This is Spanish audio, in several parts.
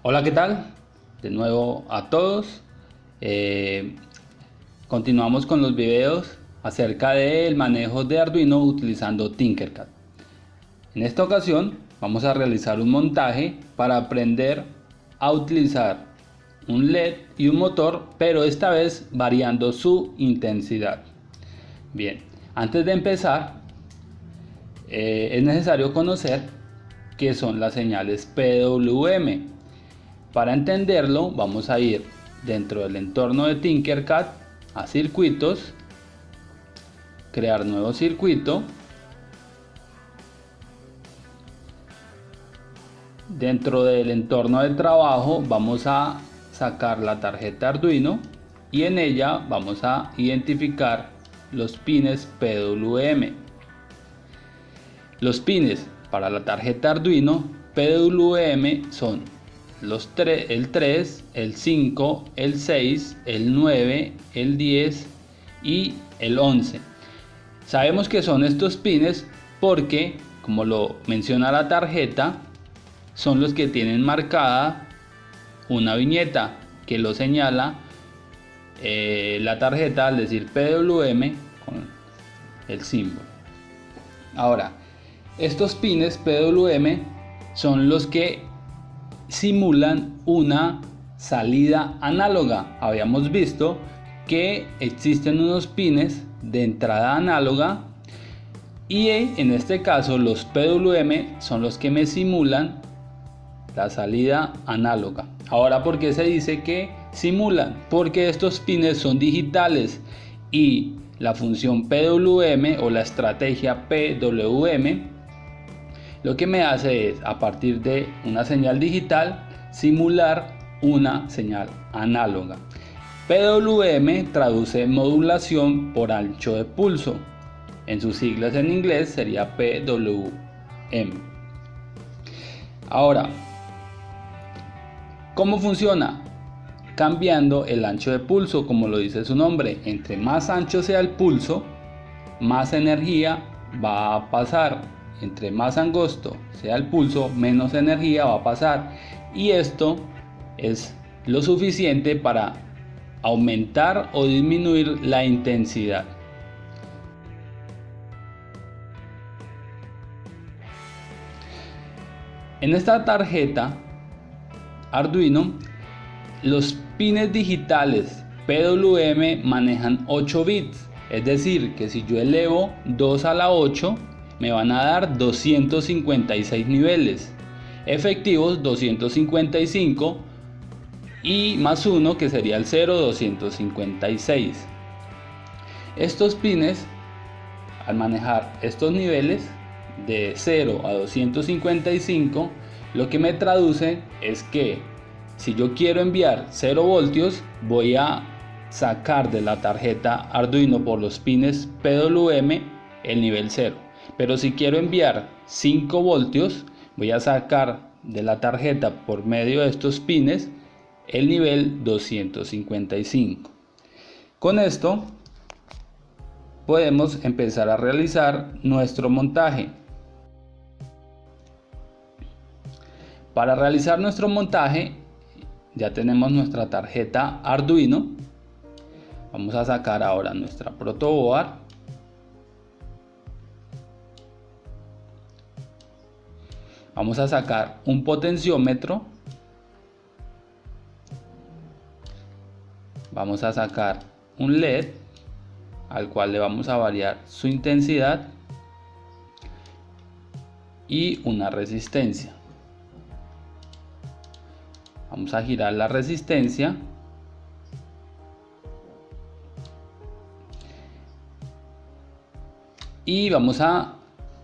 Hola, ¿qué tal? De nuevo a todos. Eh, Continuamos con los videos acerca del manejo de Arduino utilizando Tinkercad. En esta ocasión vamos a realizar un montaje para aprender a utilizar un LED y un motor, pero esta vez variando su intensidad. Bien, antes de empezar, es necesario conocer qué son las señales PWM. Para entenderlo, vamos a ir dentro del entorno de Tinkercad a circuitos, crear nuevo circuito. Dentro del entorno de trabajo vamos a sacar la tarjeta Arduino y en ella vamos a identificar los pines PWM. Los pines para la tarjeta Arduino PWM son el 3, el 5, el 6, el 9, el 10 y el 11. Sabemos que son estos pines porque, como lo menciona la tarjeta, son los que tienen marcada una viñeta que lo señala la tarjeta al decir PWM con el símbolo. Ahora, estos pines PWM son los que simulan una salida análoga. Habíamos visto que existen unos pines de entrada análoga y en este caso los PWM son los que me simulan la salida análoga. Ahora, ¿por qué se dice que simulan? Porque estos pines son digitales y la función PWM o la estrategia PWM lo que me hace es, a partir de una señal digital, simular una señal análoga. PWM traduce modulación por ancho de pulso. En sus siglas en inglés sería PWM. Ahora, ¿cómo funciona? Cambiando el ancho de pulso, como lo dice su nombre. Entre más ancho sea el pulso, más energía va a pasar. Entre más angosto sea el pulso, menos energía va a pasar. Y esto es lo suficiente para aumentar o disminuir la intensidad. En esta tarjeta Arduino, los pines digitales PWM manejan 8 bits. Es decir, que si yo elevo 2 a la 8, me van a dar 256 niveles. Efectivos 255 y más 1 que sería el 0, 256. Estos pines, al manejar estos niveles de 0 a 255, lo que me traduce es que si yo quiero enviar 0 voltios, voy a sacar de la tarjeta Arduino por los pines PWM el nivel 0. Pero si quiero enviar 5 voltios, voy a sacar de la tarjeta por medio de estos pines el nivel 255. Con esto podemos empezar a realizar nuestro montaje. Para realizar nuestro montaje ya tenemos nuestra tarjeta Arduino. Vamos a sacar ahora nuestra protoboard. Vamos a sacar un potenciómetro. Vamos a sacar un LED al cual le vamos a variar su intensidad y una resistencia. Vamos a girar la resistencia y vamos a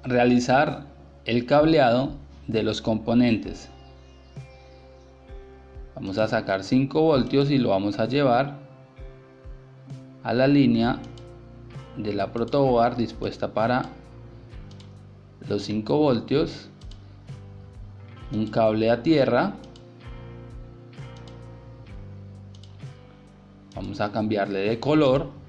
realizar el cableado de los componentes. Vamos a sacar 5 voltios y lo vamos a llevar a la línea de la protoboard dispuesta para los 5 voltios. Un cable a tierra. Vamos a cambiarle de color.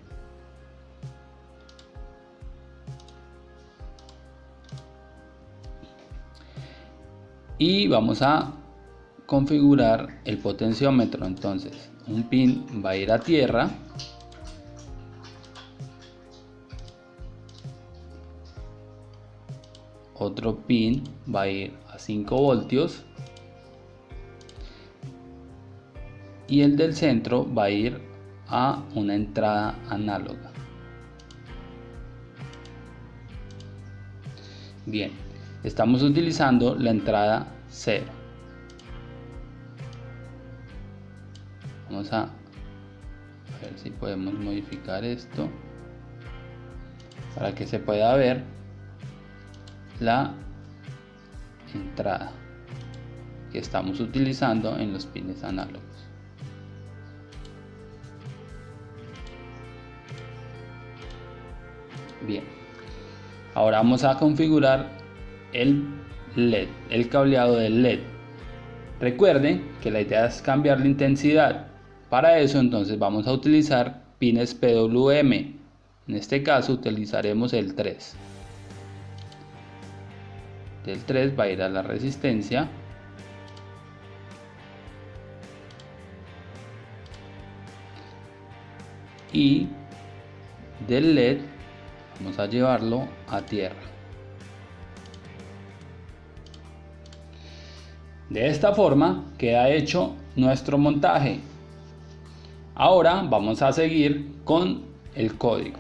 Y vamos a configurar el potenciómetro. Entonces un pin va a ir a tierra, otro pin va a ir a 5 voltios y el del centro va a ir a una entrada análoga. Bien, estamos utilizando la entrada 0. Vamos a ver si podemos modificar esto para que se pueda ver la entrada que estamos utilizando en los pines análogos. Bien, ahora vamos a configurar el LED, el cableado del LED. Recuerden que la idea es cambiar la intensidad. Para eso entonces vamos a utilizar pines PWM. En este caso utilizaremos el 3. Del 3 va a ir a la resistencia. Y del LED vamos a llevarlo a tierra. De esta forma queda hecho nuestro montaje. Ahora vamos a seguir con el código.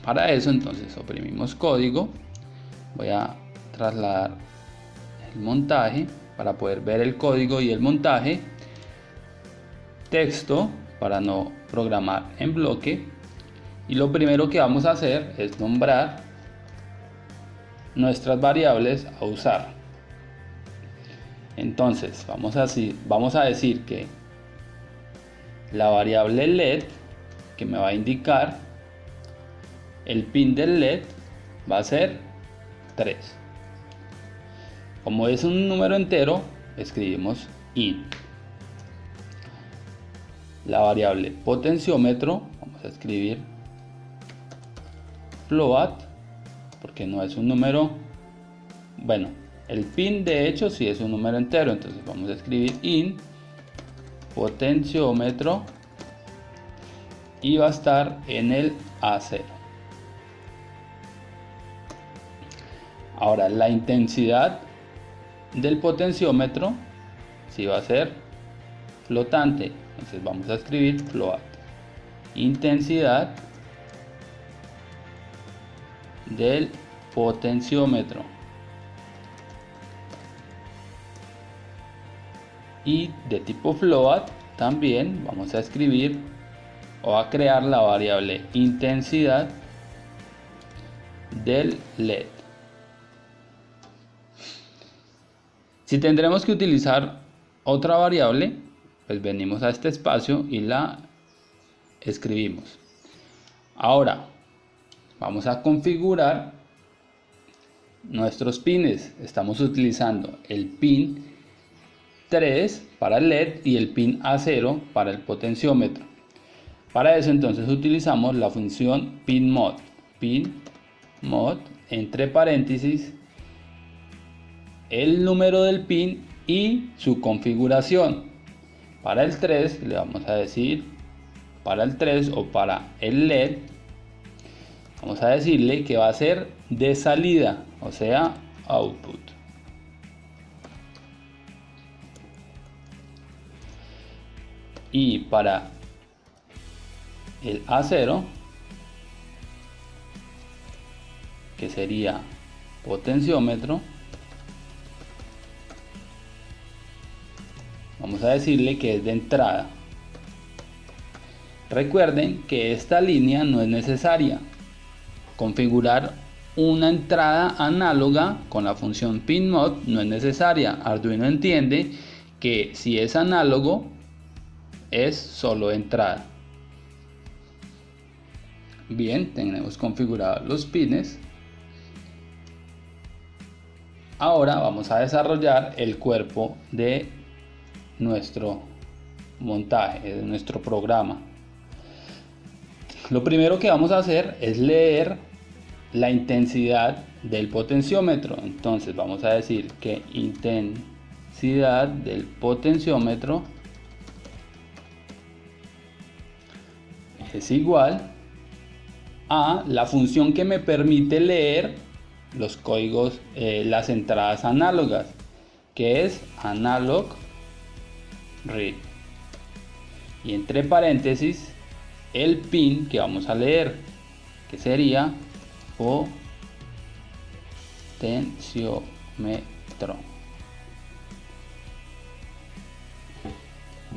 Para eso entonces oprimimos código. Voy a trasladar el montaje para poder ver el código y el montaje. Texto para no programar en bloque. Y lo primero que vamos a hacer es nombrar nuestras variables a usar. Entonces vamos a decir que la variable LED, que me va a indicar el pin del LED, va a ser 3. Como es un número entero, escribimos int. La variable potenciómetro, vamos a escribir float, porque no es un número, bueno, el pin de hecho sí es un número entero, entonces vamos a escribir int potenciómetro y va a estar en el A0. Ahora la intensidad del potenciómetro sí va a ser flotante, entonces vamos a escribir float intensidad del potenciómetro. Y de tipo float también vamos a escribir o a crear la variable intensidad del LED. Si tendremos que utilizar otra variable, pues venimos a este espacio y la escribimos. Ahora vamos a configurar nuestros pines. Estamos utilizando el pin 3 para el LED y el pin A0 para el potenciómetro. Para eso entonces utilizamos la función pinMod. PinMod, entre paréntesis, el número del pin y su configuración. Para el 3 le vamos a decir, para el 3 o para el LED, vamos a decirle que va a ser de salida, o sea, output. Y para el A0, que sería potenciómetro, vamos a decirle que es de entrada. Recuerden que esta línea no es necesaria. Configurar una entrada análoga con la función pinMod no es necesaria. Arduino entiende que si es análogo es solo entrada. Bien, tenemos configurados los pines. Ahora vamos a desarrollar el cuerpo de nuestro montaje, de nuestro programa. Lo primero que vamos a hacer es leer la intensidad del potenciómetro. Entonces vamos a decir que intensidad del potenciómetro es igual a la función que me permite leer los códigos, las entradas análogas, que es analog read, y entre paréntesis el pin que vamos a leer, que sería potenciómetro.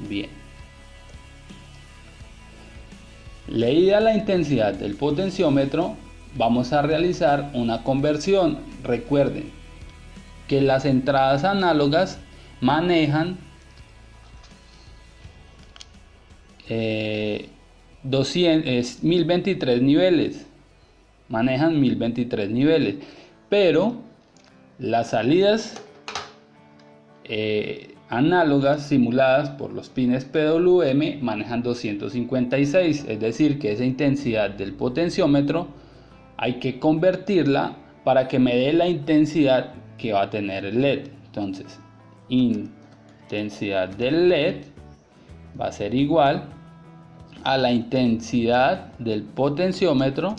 Bien, leída la intensidad del potenciómetro, vamos a realizar una conversión. Recuerden que las entradas análogas manejan 1023 niveles, pero las salidas análogas simuladas por los pines PWM manejan 256, es decir que esa intensidad del potenciómetro hay que convertirla para que me dé la intensidad que va a tener el LED. Entonces, intensidad del LED va a ser igual a la intensidad del potenciómetro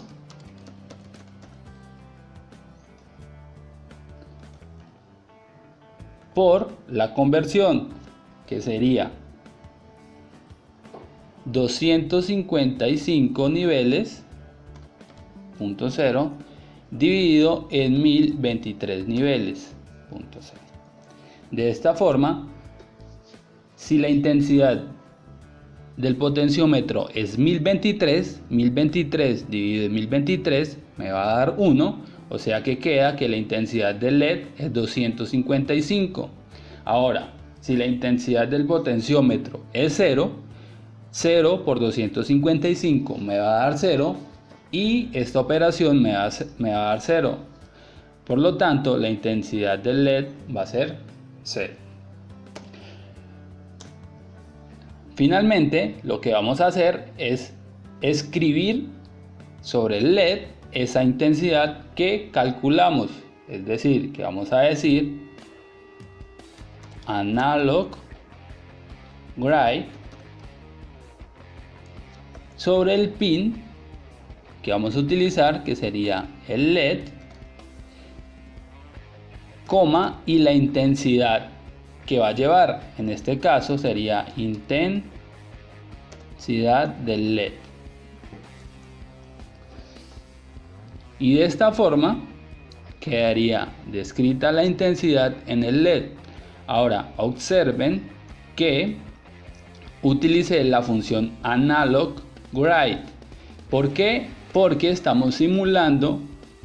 por la conversión, que sería 255 niveles, punto 0, dividido en 1023 niveles, punto 0. De esta forma, si la intensidad del potenciómetro es 1023, 1023 dividido en 1023 me va a dar 1, o sea que queda que la intensidad del LED es 255. Ahora, si la intensidad del potenciómetro es 0, 0 por 255 me va a dar 0, y esta operación me va a dar 0. Por lo tanto, la intensidad del LED va a ser 0. Finalmente, lo que vamos a hacer es escribir sobre el LED esa intensidad que calculamos. Es decir, que vamos a decir analog write sobre el pin que vamos a utilizar, que sería el LED, coma, y la intensidad que va a llevar. En este caso sería intensidad del LED. Y de esta forma quedaría descrita la intensidad en el LED. Ahora observen que utilicé la función analog write. ¿Por qué? Porque estamos simulando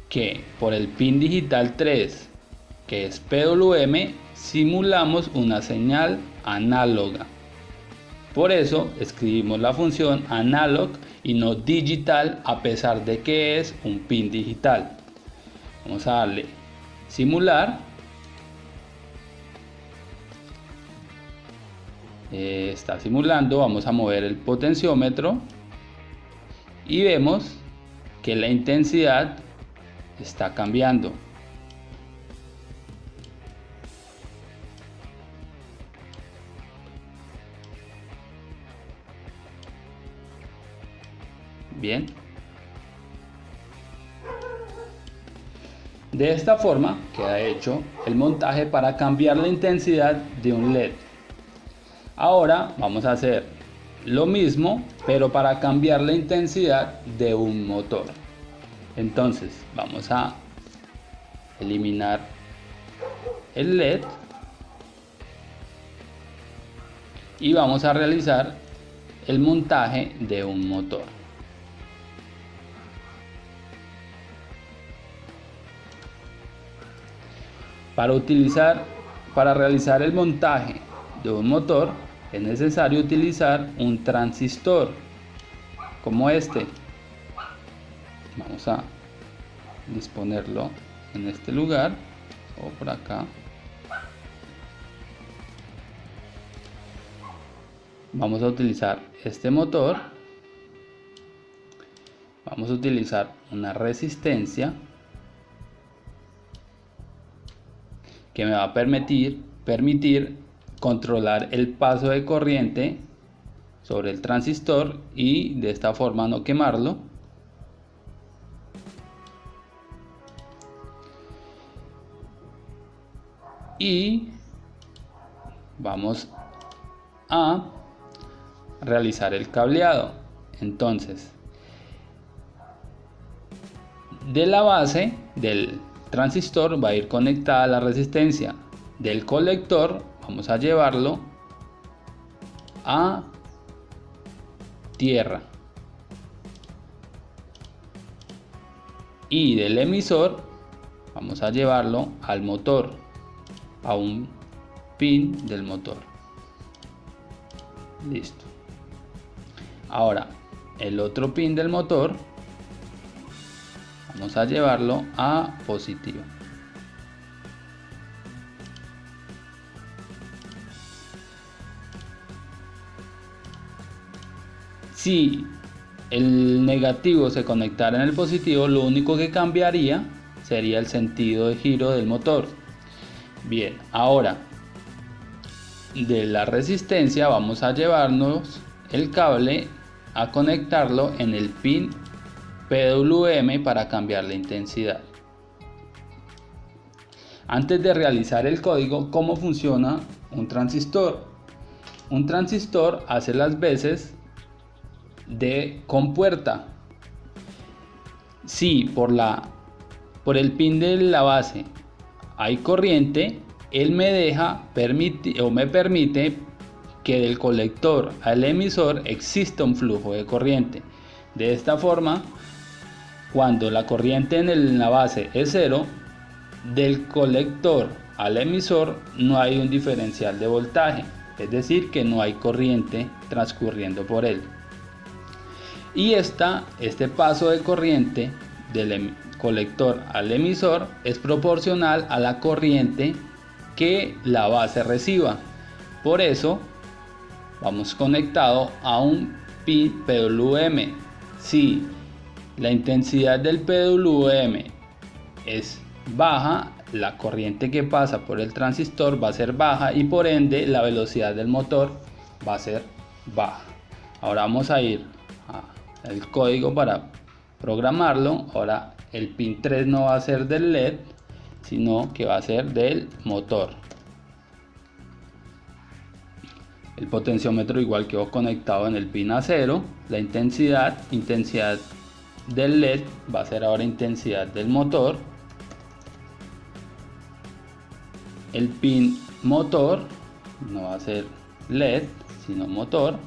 que por el pin digital 3, que es PWM, simulamos una señal análoga. Por eso escribimos la función analog y no digital, a pesar de que es un pin digital. Vamos a darle simular. Está simulando. Vamos a mover el potenciómetro y vemos que la intensidad está cambiando. Bien, de esta forma queda hecho el montaje para cambiar la intensidad de un LED. Ahora vamos a hacer lo mismo, pero para cambiar la intensidad de un motor. Entonces vamos a eliminar el LED y vamos a realizar el montaje de un motor. Para realizar el montaje de un motor es necesario utilizar un transistor como este. Vamos a disponerlo en este lugar o por acá. Vamos a utilizar este motor. Vamos a utilizar una resistencia que me va a permitir controlar el paso de corriente sobre el transistor y de esta forma no quemarlo. Y vamos a realizar el cableado. Entonces, de la base del transistor va a ir conectada la resistencia. Del colector vamos a llevarlo a tierra. Y del emisor vamos a llevarlo al motor, a un pin del motor. Listo. Ahora, el otro pin del motor vamos a llevarlo a positivo. Si el negativo se conectara en el positivo, lo único que cambiaría sería el sentido de giro del motor. Bien, ahora de la resistencia vamos a llevarnos el cable a conectarlo en el pin PWM para cambiar la intensidad. Antes de realizar el código, ¿cómo funciona un transistor? Un transistor hace las veces de compuerta. Si por el pin de la base hay corriente, él me permite que del colector al emisor exista un flujo de corriente. De esta forma, cuando la corriente en la base es 0, del colector al emisor no hay un diferencial de voltaje, es decir, que no hay corriente transcurriendo por él. Y este paso de corriente del colector al emisor es proporcional a la corriente que la base reciba. Por eso vamos conectado a un pin PWM. Si la intensidad del PWM es baja, la corriente que pasa por el transistor va a ser baja y por ende la velocidad del motor va a ser baja. Ahora vamos a ir al código para programarlo. Ahora el pin 3 no va a ser del LED, sino que va a ser del motor. El potenciómetro igual quedó conectado en el pin A0. La intensidad del LED va a ser ahora intensidad del motor. El pin motor no va a ser LED, sino motor.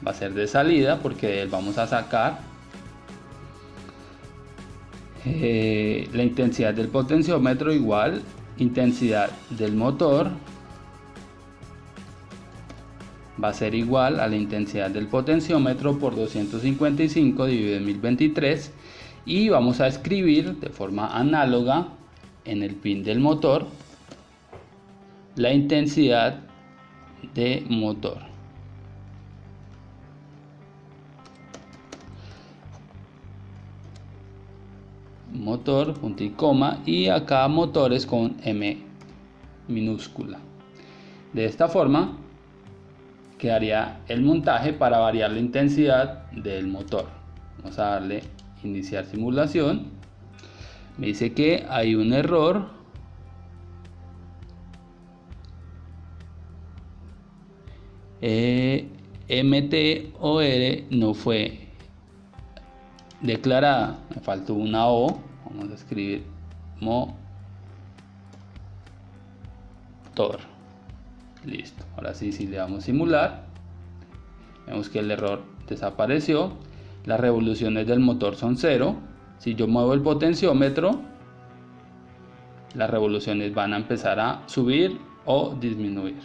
Va a ser de salida porque de él vamos a sacar la intensidad del potenciómetro igual intensidad del motor va a ser igual a la intensidad del potenciómetro por 255 dividido en 1023 y vamos a escribir de forma análoga en el pin del motor la intensidad de motor. Motor, punto y coma, y acá motores con M minúscula. De esta forma quedaría el montaje para variar la intensidad del motor. Vamos a darle iniciar simulación. Me dice que hay un error. MTOR no fue declarada, me faltó una O. Vamos a escribir motor. Listo, ahora sí, si le damos simular, vemos que el error desapareció. Las revoluciones del motor son 0. Si yo muevo el potenciómetro, las revoluciones van a empezar a subir o disminuir.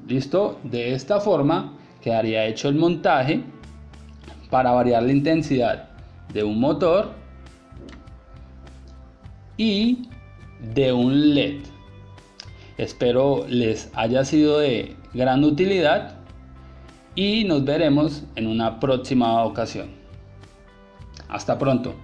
Listo, de esta forma quedaría hecho el montaje para variar la intensidad de un motor y de un LED. Espero les haya sido de gran utilidad y nos veremos en una próxima ocasión. Hasta pronto.